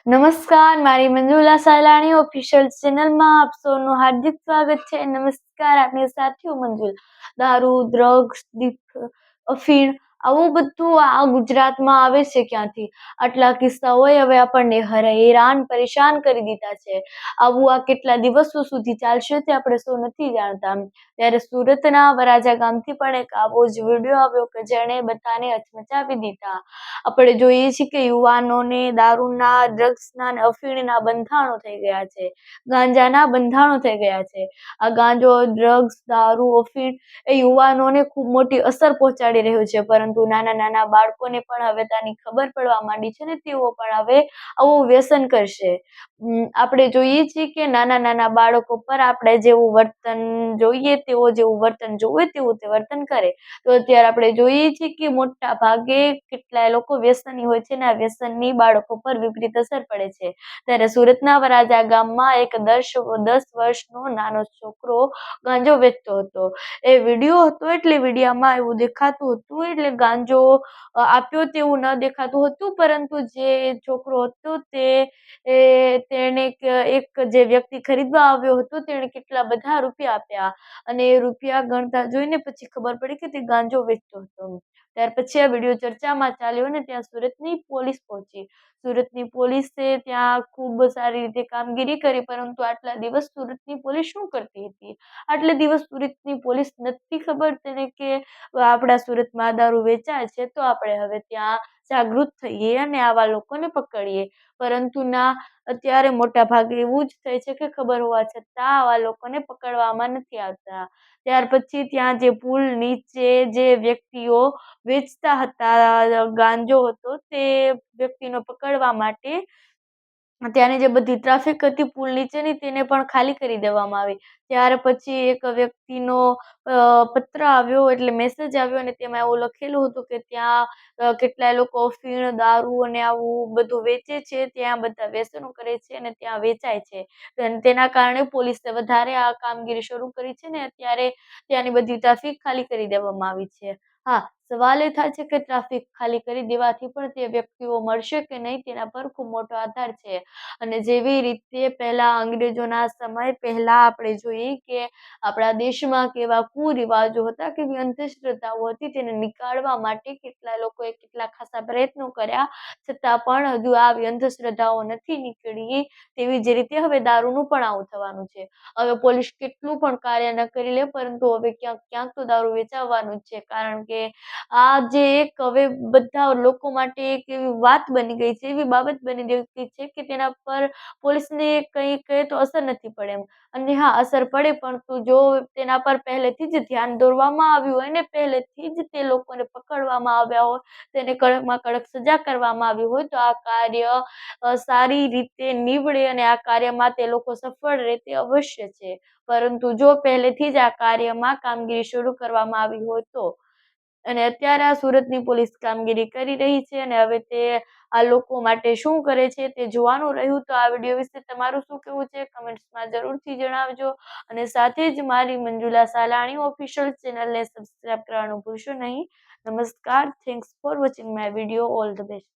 નમસ્કાર, મારી મંજુલા સાલાણી ઓફિશિયલ ચેનલમાં આપ સૌનું હાર્દિક સ્વાગત છે. નમસ્કાર, આપની સાથે હું મંજુલ. દારૂ, ડ્રગ્સ, અફીણ આવું બધું આ ગુજરાતમાં આવે છે ક્યાંથી? આટલા કિસ્સાઓએ હવે આપણને હેરાન પરેશાન કરી દીધા છે. આવું આ કેટલા દિવસો સુધી ચાલશે તે આપણે સૌ નથી જાણતા. ત્યારે સુરતના વરાજા ગામથી પણ એક આવો જ વિડીયો આવ્યો કે જેણે બધાને હચમચાવી દીધા. આપણે જોઈએ છીએ કે યુવાનોને દારૂના, ડ્રગ્સના અને અફીણના બંધાણો થઈ ગયા છે, ગાંજાના બંધાણો થઈ ગયા છે. આ ગાંજો, ડ્રગ્સ, દારૂ, અફીણ એ યુવાનોને ખૂબ મોટી અસર પહોંચાડી રહ્યું છે, પરંતુ નાના નાના બાળકોને પણ હવે તેની ખબર પડવા માંડી છે ને તેઓ પણ હવે આવું વ્યસન કરશે. આપણે જોઈએ છીએ કે નાના નાના બાળકો પર આપણે જેવું વર્તન જોઈએ તેઓ જેવું વર્તન જોવે તેવું તે વર્તન કરે. તો અત્યારે આપણે જોઈએ છીએ કે મોટા ભાગે કેટલાય લોકો વ્યસની હોય છે ને આ વ્યસનની બાળકો પર વિપરીત અસર પડે છે. ત્યારે સુરતના વરાજા ગામમાં એક 10 વર્ષનો નાનો છોકરો ગાંજો વેચતો હતો. એ વિડીયો હતો એટલે વિડીયામાં એવું દેખાતું હતું, એટલે ગાંજો આપ્યો તેવું ન દેખાતું હતું, પરંતુ જે છોકરો હતો તેને એક જે વ્યક્તિ ખરીદવા આવ્યો હતો તેણે કેટલા બધા રૂપિયા આપ્યા અને એ રૂપિયા ગણતા જોઈને પછી ખબર પડી કે તે ગાંજો વેચતો હતો. ત્યાર પછી આ વિડીયો ચર્ચામાં ચાલ્યો ને ત્યાં સુરતની પોલીસ પહોંચી. સુરતની પોલીસે ત્યાં ખૂબ સારી રીતે કામગીરી કરી, પરંતુ આટલા દિવસ સુરતની પોલીસ શું કરતી હતી? આટલા દિવસ સુરતની પોલીસ નથી ખબર તેને કે આપણા સુરતમાં દારૂ વેચાય છે, તો આપણે હવે ત્યાં જાગૃત થઈએ અને આવા લોકોને પકડીએ. પરંતુ ના, અત્યારે મોટા ભાગે એવું જ થાય છે કે ખબર હોવા છતાં આવા લોકોને પકડવામાં નથી આવતા. ત્યાર પછી ત્યાં જે પુલ નીચે જે વ્યક્તિઓ વેચતા હતા ગાંજો હતો તે વ્યક્તિને પકડવા માટે ત્યાંની જે બધી ટ્રાફિક હતી પુલ નીચેની તેને પણ ખાલી કરી દેવામાં આવી. ત્યાર પછી એક વ્યક્તિનો પત્ર આવ્યો, એટલે મેસેજ આવ્યો અને તેમાં એવું લખેલું હતું કે ત્યાં કેટલાય લોકો અફીણ, દારૂ અને આવું બધું વેચે છે, ત્યાં બધા વ્યસનો કરે છે અને ત્યાં વેચાય છે. તેના કારણે પોલીસે વધારે આ કામગીરી શરૂ કરી છે ને અત્યારે ત્યાંની બધી ટ્રાફિક ખાલી કરી દેવામાં આવી છે. હા, સવાલ એ થાય છે કે ટ્રાફિક ખાલી કરી દેવાથી પણ તે વ્યક્તિઓ મળશે કે નહીં તેના પર ખૂબ મોટો આધાર છે. અને જેવી રીતે પહેલા અંગ્રેજોના સમય પહેલા આપણે જોઈએ કે આપણા દેશમાં કેવા કુરિવાજો હતા, કેવી અંધશ્રદ્ધાઓ હતી, તેને નીકાળવા માટે કેટલા લોકોએ કેટલા ખાસા પ્રયત્નો કર્યા, છતાં પણ હજુ આવી અંધશ્રદ્ધાઓ નથી નીકળી. તેવી જ રીતે હવે દારૂનું પણ આવું થવાનું છે. હવે પોલીસ કેટલું પણ કાર્ય ન કરી લે, પરંતુ હવે ક્યાંક ક્યાંક તો દારૂ વેચાવાનું જ છે, કારણ કે આ જે એક હવે બધા લોકો માટે એક એવી વાત બની ગઈ છે, એવી બાબત બની ગઈ છે કે તેના પર પોલીસને કંઈ કહે તો અસર નથી પડે એમ. અને હા, અસર પડે પરંતુ જો તેના પર પહેલેથી જ ધ્યાન દોરવામાં આવ્યું હોય ને પહેલેથી જ તે લોકોને પકડવામાં આવ્યા હોય, તેને કડકમાં કડક સજા કરવામાં આવી હોય, તો આ કાર્ય સારી રીતે નીવડે અને આ કાર્યમાં તે લોકો સફળ રહે તે અવશ્ય છે. પરંતુ જો પહેલેથી જ આ કાર્યમાં કામગીરી શરૂ કરવામાં આવી હોય તો. અને અત્યારે આ સુરતની પોલીસ કામગીરી કરી રહી છે અને હવે તે આ લોકો માટે શું કરે છે તે જોવાનું રહ્યું. તો આ વિડીયો વિશે તમારું શું કહેવું છે કમેન્ટ્સમાં જરૂરથી જણાવજો. અને સાથે જ મારી મંજુલા સાલાણી ઓફિશિયલ ચેનલને સબસ્ક્રાઇબ કરવાનું ભૂલશો નહીં. નમસ્કાર, thanks for watching my video. All the best.